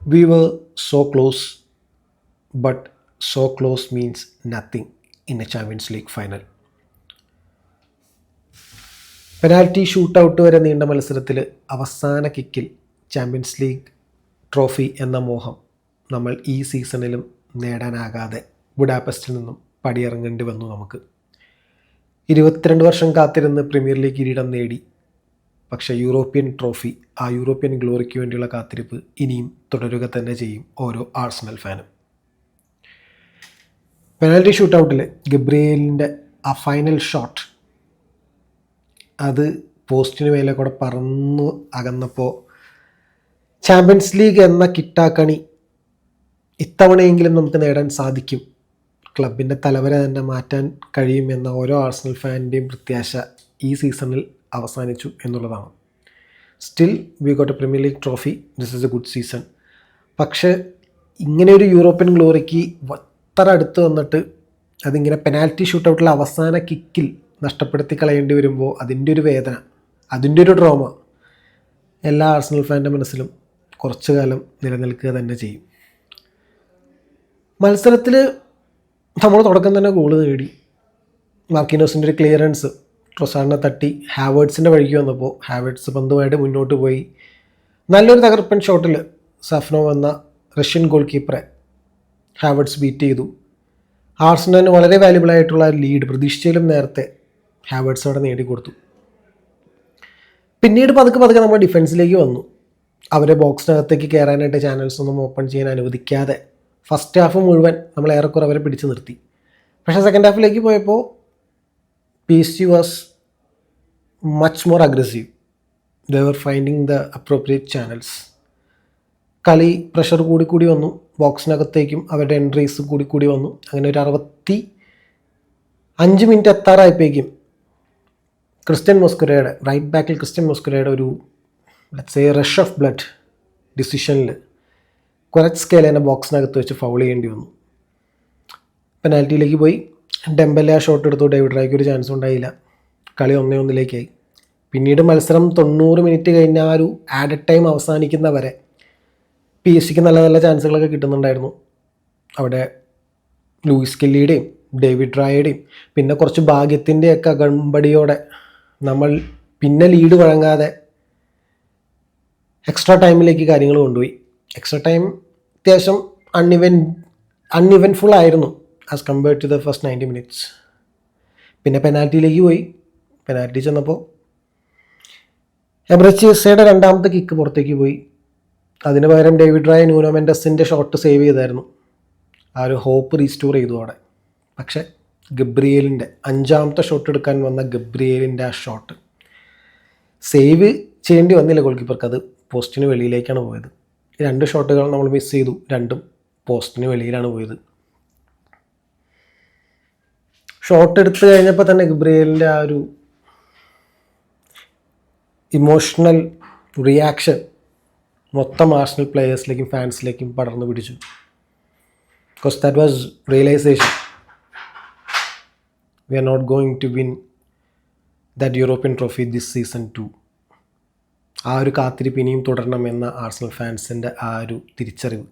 We were so close, but so close means nothing in a Champions League final. Penalty shootout വരെ നീണ്ട മത്സരത്തിൽ അവസാന കിക്കിൽ champions league trophy എന്ന മോഹം നമ്മൾ ഈ സീസണിലും നേടാനാകാതെ ബുഡാപെസ്റ്റിൽ നിന്നും പടിയിറങ്ങേണ്ടി വന്നു. നമുക്ക് 22 വർഷം കാത്തിരുന്ന് പ്രീമിയർ ലീഗ് കിരീടം നേടി. പക്ഷേ യൂറോപ്യൻ ട്രോഫി, ആ യൂറോപ്യൻ ഗ്ലോറിക്ക് വേണ്ടിയുള്ള കാത്തിരിപ്പ് ഇനിയും തുടരുക തന്നെ ചെയ്യും ഓരോ ആഴ്സണൽ ഫാനും. പെനാൽറ്റി ഷൂട്ടൗട്ടിൽ ഗബ്രിയേലിൻ്റെ ആ ഫൈനൽ ഷോട്ട്, അത് പോസ്റ്റിന് മേലെ കൂടെ പറന്നു അകന്നപ്പോൾ ചാമ്പ്യൻസ് ലീഗ് എന്ന കിട്ടാക്കണി ഇത്തവണയെങ്കിലും നമുക്ക് നേടാൻ സാധിക്കും, ക്ലബിൻ്റെ തലവര തന്നെ മാറ്റാൻ കഴിയുമെന്ന ഓരോ ആഴ്സണൽ ഫാനിൻ്റെയും പ്രത്യാശ ഈ സീസണിൽ അവസാനിച്ചു എന്നുള്ളതാണ്. Still we got A premier League trophy, this is A good season. പക്ഷേ ഇങ്ങനെ ഒരു യൂറോപ്യൻ ഗ്ലോറിക്ക് അത്ര അടുത്ത് വന്നിട്ട് അതിങ്ങനെ പെനാൽറ്റി ഷൂട്ടൗട്ടിലെ അവസാന കിക്കിൽ നഷ്ടപ്പെടുത്തി കളയേണ്ടി വരുമ്പോൾ അതിൻ്റെ ഒരു വേദന, അതിൻ്റെ ഒരു ഡ്രോമ എല്ലാ ആഴ്സണൽ ഫാൻ്റെ മനസ്സിലും കുറച്ചു കാലം നിലനിൽക്കുക തന്നെ ചെയ്യും. മത്സരത്തിൽ നമ്മൾ തുടക്കം തന്നെ ഗോൾ നേടി. മാർക്കിനോസിൻ്റെ ഒരു ക്ലിയറൻസ് ട്രൊസാറിനെ തട്ടി ഹാവേർട്സിൻ്റെ വഴിക്ക് വന്നപ്പോൾ ഹാവേർട്സ് പന്തുമായിട്ട് മുന്നോട്ട് പോയി നല്ലൊരു തകർപ്പൻ ഷോട്ടിൽ സഫ്നോ എന്ന റഷ്യൻ ഗോൾ കീപ്പറെ ഹാവേർട്സ് ബീറ്റ് ചെയ്തു. ആർസണലിന് വളരെ വാല്യുബിളായിട്ടുള്ള ലീഡ് പ്രതീക്ഷിച്ചാലും നേരത്തെ ഹാവേർട്സ് അവിടെ നേടിക്കൊടുത്തു. പിന്നീട് പതുക്കെ നമ്മൾ ഡിഫൻസിലേക്ക് വന്നു. അവരെ ബോക്സിനകത്തേക്ക് കയറാനായിട്ട് ചാനൽസ് ഒന്നും ഓപ്പൺ ചെയ്യാൻ അനുവദിക്കാതെ ഫസ്റ്റ് ഹാഫ് മുഴുവൻ നമ്മൾ ഏറെക്കുറെ അവരെ പിടിച്ചു നിർത്തി. പക്ഷേ സെക്കൻഡ് ഹാഫിലേക്ക് പോയപ്പോൾ PSG was much more aggressive. They were finding the appropriate channels. കളി പ്രഷർ കൂടി വന്നു. ബോക്സിനകത്തേക്കും അവരുടെ എൻട്രീസ് കൂടി വന്നു. അങ്ങനെ ഒരു 65 മിനിറ്റ് എത്താറായപ്പോഴേക്കും ക്രിസ്ത്യൻ മൊസ്കുരയുടെ റൈറ്റ് ബാക്കിൽ ഒരു let's say rush of blood ഡിസിഷനിൽ ക്വററ്റ്സ്കേലേനെ ബോക്സിനകത്ത് വെച്ച് ഫൗൾ ചെയ്യേണ്ടി വന്നു. പെനാൽറ്റിയിലേക്ക് പോയി. ഡെമ്പലെ ആ ഷോട്ട് എടുത്തു. ഡേവിഡ് റായ്ക്ക് ഒരു ചാൻസ് ഉണ്ടായില്ല. കളി 1-1 പിന്നീട് മത്സരം 90 മിനിറ്റ് കഴിഞ്ഞ ആ ഒരു ആഡഡ് ടൈം അവസാനിക്കുന്നവരെ PSG നല്ല നല്ല ചാൻസുകളൊക്കെ കിട്ടുന്നുണ്ടായിരുന്നു. അവിടെ ലൂയിസ് കെല്ലിയുടെയും ഡേവിഡ് റായുടെയും പിന്നെ കുറച്ച് ഭാഗ്യത്തിൻ്റെയൊക്കെ അകമ്പടിയോടെ നമ്മൾ പിന്നെ ലീഡ് വഴങ്ങാതെ എക്സ്ട്രാ ടൈമിലേക്ക് കാര്യങ്ങൾ കൊണ്ടുപോയി. എക്സ്ട്രാ ടൈം അത്യാവശ്യം അൺഇവൻഫുൾ ആയിരുന്നു as compared to the first 90 minutes. പിന്നെ പെനാൽറ്റിയിലേക്ക് പോയി. പെനാൽറ്റി ചെന്നപ്പോൾ എബ്രച്ചീസയുടെ രണ്ടാമത്തെ കിക്ക് പുറത്തേക്ക് പോയി. അതിന് പകരം ഡേവിഡ് റായ് ന്യൂനോ മെൻഡസിൻ്റെ ഷോട്ട് സേവ് ചെയ്തായിരുന്നു. ആ ഒരു ഹോപ്പ് റീസ്റ്റോർ ചെയ്തു അവിടെ. പക്ഷേ ഗബ്രിയേലിൻ്റെ 5ാമത്തെ ഷോട്ട് എടുക്കാൻ വന്ന ഗബ്രിയേലിൻ്റെ ആ ഷോട്ട് സേവ് ചെയ്യേണ്ടി വന്നില്ല ഗോൾ കീപ്പർക്ക്. അത് പോസ്റ്റിന് വെളിയിലേക്കാണ് പോയത്. 2 ഷോട്ടുകൾ നമ്മൾ മിസ് ചെയ്തു. 2ഉം പോസ്റ്റിന് വെളിയിലാണ് പോയത്. ഷോട്ട് എടുത്തു കഴിഞ്ഞപ്പോൾ തന്നെ ഗബ്രിയേലിൻ്റെ ആ ഒരു ഇമോഷണൽ റിയാക്ഷൻ മൊത്തം ആർസണൽ പ്ലേയേഴ്സിലേക്കും ഫാൻസിലേക്കും പടർന്നു പിടിച്ചു. Because that was realisation, we are not going to win that European trophy this season 2. ആ ഒരു കാത്തിരിപ്പ് ഇനിയും തുടരണമെന്ന ആർസണൽ ഫാൻസിൻ്റെ ആ ഒരു തിരിച്ചറിവ്.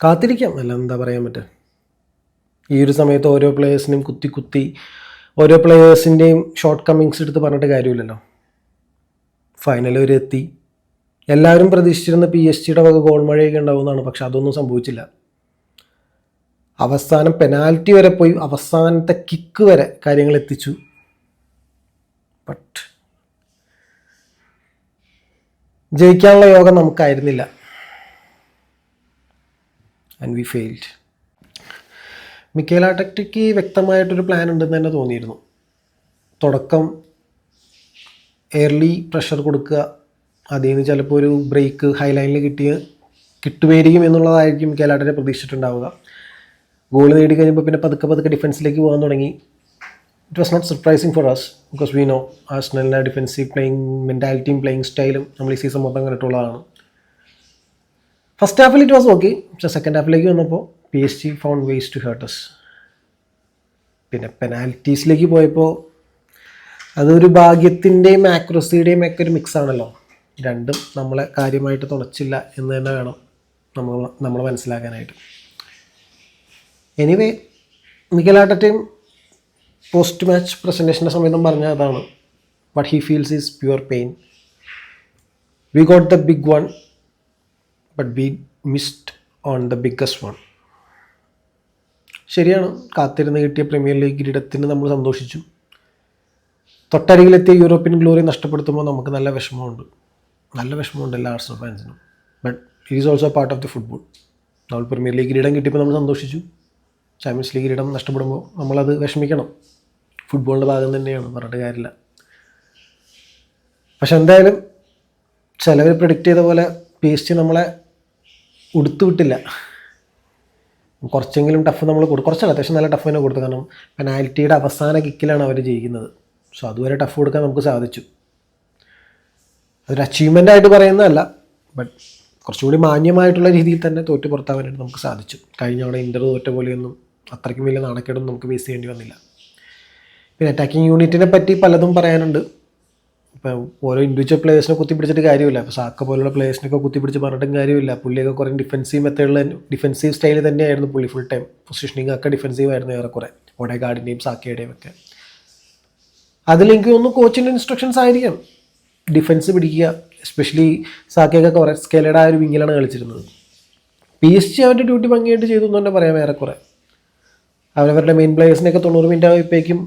കാത്തിരിക്കാം, അല്ല എന്താ പറയാൻ പറ്റുക. ഈ ഒരു സമയത്ത് ഓരോ പ്ലേയേഴ്സിനെയും കുത്തി ഓരോ പ്ലേയേഴ്സിൻ്റെയും ഷോർട്ട് കമ്മിങ്സ് എടുത്ത് പറഞ്ഞിട്ട് കാര്യമില്ലല്ലോ. ഫൈനൽ വരെ എത്തി. എല്ലാവരും പ്രതീക്ഷിച്ചിരുന്ന PSG വക ഗോൾ മഴയൊക്കെ ഉണ്ടാവുന്നതാണ്. പക്ഷെ അതൊന്നും സംഭവിച്ചില്ല. അവസാനം പെനാൽറ്റി വരെ പോയി, അവസാനത്തെ കിക്ക് വരെ കാര്യങ്ങൾ എത്തിച്ചു. ബട്ട് ജയിക്കാനുള്ള യോഗം നമുക്കായിരുന്നില്ല. And we failed. മിക്കേൽ ആർട്ടറ്റയ്ക്ക് വ്യക്തമായിട്ടൊരു പ്ലാൻ ഉണ്ടെന്ന് തന്നെ തോന്നിയിരുന്നു. തുടക്കം എയർലി പ്രഷർ കൊടുക്കുക, അതിൽ നിന്ന് ചിലപ്പോൾ ഒരു ബ്രേക്ക് ഹൈലൈനിൽ കിട്ടുമായിരിക്കും എന്നുള്ളതായിരിക്കും മിക്കേൽ ആർട്ടറ്റ പ്രതീക്ഷിച്ചിട്ടുണ്ടാവുക. ഗോൾ നേടി കഴിയുമ്പോൾ പിന്നെ പതുക്കെ ഡിഫൻസിലേക്ക് പോകാൻ തുടങ്ങി. It was not surprising for us because we know ആർസണലിൻ്റെ ഡിഫൻസീവ് പ്ലേയിങ് മെൻറ്റാലിറ്റിയും പ്ലേയിങ് സ്റ്റൈലും നമ്മൾ ഈ സീസൺ മൊത്തം കണ്ടിട്ടുള്ളതാണ്. ഫസ്റ്റ് ഹാഫിൽ ഇറ്റ് വാസ് ഓക്കെ. പക്ഷേ സെക്കൻഡ് ഹാഫിലേക്ക് വന്നപ്പോൾ PSG found ways to hurt us. പിന്നെ പെനാൽറ്റീസിലേക്ക് പോയപ്പോൾ അതൊരു ഭാഗ്യത്തിൻ്റെയും ആക്യുറസിയുടെയും ഒക്കെ ഒരു മിക്സ് ആണല്ലോ. രണ്ടും നമ്മളെ കാര്യമായിട്ട് തുണച്ചില്ല എന്ന് തന്നെ വേണം നമ്മൾ മനസ്സിലാക്കാനായിട്ട്. എനിവേ, മിക്കൽ ആർട്ടറ്റയും പോസ്റ്റ് മാച്ച് പ്രസൻറ്റേഷൻ്റെ സമയത്തും പറഞ്ഞ അതാണ്, what he feels is pure pain. We got the big one but we missed on the biggest one. ശരിയാണ്, കാത്തിരുന്ന് കിട്ടിയ പ്രീമിയർ ലീഗ് കിരീടത്തിന് നമ്മൾ സന്തോഷിച്ചു. തൊട്ടരികിലെത്തിയ യൂറോപ്യൻ ഗ്ലോറി നഷ്ടപ്പെടുത്തുമ്പോൾ നമുക്ക് നല്ല വിഷമമുണ്ട് എല്ലാ ആർസണൽ ഫാൻസിനും. But it is also part of the football. നമ്മൾ പ്രീമിയർ ലീഗ് കിരീടം കിട്ടിയപ്പോൾ നമ്മൾ സന്തോഷിച്ചു. ചാമ്പ്യൻസ് ലീഗ് കിരീടം നഷ്ടപ്പെടുമ്പോൾ നമ്മളത് വിഷമിക്കണം. ഫുട്ബോളിൻ്റെ ഭാഗം തന്നെയാണ്, പറഞ്ഞിട്ട് കാര്യമില്ല. പക്ഷെ എന്തായാലും ചിലവർ പ്രെഡിക്റ്റ് ചെയ്ത പോലെ PSG നമ്മളെ ഉടുത്തു വിട്ടില്ല. കുറച്ചെങ്കിലും ടഫ് നമ്മൾ കുറച്ചല്ല, അത്യാവശ്യം നല്ല ടഫ് തന്നെ കൊടുത്തു. കാരണം പെനാൽറ്റിയുടെ അവസാന കിക്കിലാണ് അവർ ജയിക്കുന്നത്. സോ അതുവരെ ടഫ് കൊടുക്കാൻ നമുക്ക് സാധിച്ചു. അതൊരു അച്ചീവ്മെൻ്റ് ആയിട്ട് പറയുന്നതല്ല, ബട്ട് കുറച്ചുകൂടി മാന്യമായിട്ടുള്ള രീതിയിൽ തന്നെ തോറ്റ് പുറത്താവാനായിട്ട് നമുക്ക് സാധിച്ചു. കഴിഞ്ഞ അവിടെ ഇൻ്റർ തോറ്റ പോലെയൊന്നും അത്രയ്ക്കും വലിയ നാണക്കേടൊന്നും നമുക്ക് ഫേസ് ചെയ്യേണ്ടി വന്നില്ല. പിന്നെ അറ്റാക്കിംഗ് യൂണിറ്റിനെ പറ്റി പലതും പറയാനുണ്ട്. ഇപ്പോൾ ഓരോ ഇൻഡിവിജ്വൽ പ്ലേയേഴ്സിനെ കുത്തിപ്പിടിച്ചിട്ട് കാര്യമില്ല. ഇപ്പോൾ സാക്ക പോലുള്ള പ്ലേയേഴ്സിനൊക്കെ കുത്തിപ്പിടിച്ച് പറഞ്ഞിട്ടും കാര്യമില്ല. പുള്ളിയൊക്കെ കുറേ ഡിഫെൻസീവ് സ്റ്റൈൽ തന്നെയായിരുന്നു പുള്ളി. ഫുൾ ടൈം പൊസിഷനിങ് ഒക്കെ ഡിഫെൻസീവ് ആയിരുന്നു ഏറെക്കുറെ, ഓഡേഗാർഡിൻ്റെയും സാക്കയുടെയും ഒക്കെ. അതിലെനിക്ക് തോന്നുന്നു കോച്ചിൻ്റെ ഇൻസ്ട്രക്ഷൻസ് ആയിരിക്കാം, ഡിഫെൻസ് പിടിക്കുക. എസ്പെഷ്യലി സാക്കയൊക്കെ കുറേ സ്കെലയുടെ ആ ഒരു വിങ്ങിലാണ് കളിച്ചിരുന്നത്. PSG അവരുടെ ഡ്യൂട്ടി ഭംഗിയായിട്ട് ചെയ്തു എന്ന് തന്നെ പറയാം ഏറെക്കുറെ. അവരവരുടെ മെയിൻ പ്ലേയേഴ്സിനെയൊക്കെ 90 മിനിറ്റ് ആയപ്പോഴേക്കും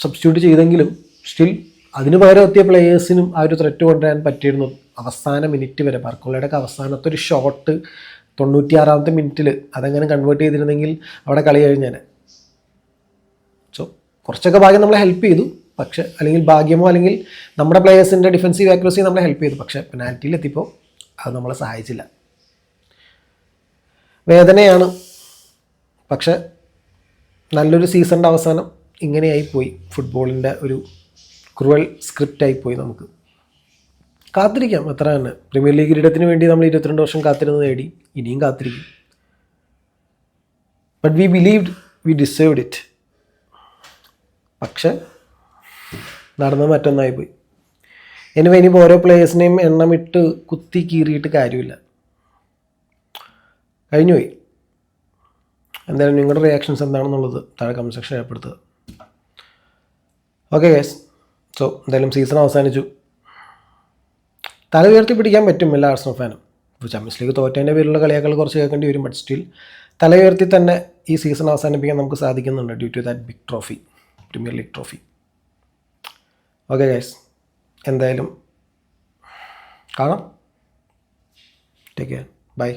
സബ്സ്റ്റിറ്റ്യൂട്ട് ചെയ്തെങ്കിലും സ്റ്റിൽ അതിന് പകരം എത്തിയ പ്ലേയേഴ്സിനും ആ ഒരു ത്രെറ്റ് കൊണ്ടുവരാൻ പറ്റിയിരുന്നു അവസാന മിനിറ്റ് വരെ. ബാർക്കോളയുടെയൊക്കെ അവസാനത്തെ ഒരു ഷോട്ട് 96-ാമത്തെ മിനിറ്റിൽ അതെങ്ങനെ കൺവേർട്ട് ചെയ്തിരുന്നെങ്കിൽ അവിടെ കളി കഴിഞ്ഞാൽ. സോ കുറച്ചൊക്കെ ഭാഗ്യം നമ്മളെ ഹെൽപ്പ് ചെയ്തു. പക്ഷേ അല്ലെങ്കിൽ ഭാഗ്യമോ അല്ലെങ്കിൽ നമ്മുടെ പ്ലേയേഴ്സിൻ്റെ ഡിഫെൻസീവ് ആക്യുറസി നമ്മളെ ഹെൽപ്പ് ചെയ്തു. പക്ഷേ പെനാൽറ്റിയിൽ എത്തിയപ്പോൾ അത് നമ്മളെ സഹായിച്ചില്ല. വേദനയാണ്. പക്ഷേ നല്ലൊരു സീസണിൻ്റെ അവസാനം ഇങ്ങനെയായിപ്പോയി. ഫുട്ബോളിൻ്റെ ഒരു ക്രൂവൽ സ്ക്രിപ്റ്റായിപ്പോയി. നമുക്ക് കാത്തിരിക്കാം, അത്ര തന്നെ. പ്രീമിയർ ലീഗ് കിരീടത്തിന് വേണ്ടി നമ്മൾ 22 വർഷം കാത്തിരുന്ന് നേടി, ഇനിയും കാത്തിരിക്കും. But we believed we deserved it. പക്ഷേ നടന്നത് മറ്റൊന്നായിപ്പോയി. ഇനിയിപ്പോൾ ഓരോ പ്ലേയേഴ്സിനെയും എണ്ണമിട്ട് കുത്തി കീറിയിട്ട് കാര്യമില്ല, കഴിഞ്ഞുപോയി. എന്തായാലും നിങ്ങളുടെ റിയാക്ഷൻസ് എന്താണെന്നുള്ളത് താഴെ കമൻറ്റ് സെക്ഷൻ രേഖപ്പെടുത്തുക. ഓക്കെ ഗൈസ്, സോ എന്തായാലും സീസൺ അവസാനിച്ചു. തല ഉയർത്തി പിടിക്കാൻ പറ്റും എല്ലാ ആർസണൽ ഫാനും. ഇപ്പോൾ ചാമ്പ്യൻസ് ലീഗ് തോറ്റതിൻ്റെ പേരിലുള്ള കളിയാക്കൾ കുറച്ച് കേൾക്കേണ്ടി വരും. ബട്ട് സ്റ്റിൽ തല ഉയർത്തി തന്നെ ഈ സീസൺ അവസാനിപ്പിക്കാൻ നമുക്ക് സാധിക്കുന്നുണ്ട്, due to that big trophy, Premier League trophy. Okay guys, എന്തായാലും കാണാം. Take care, by.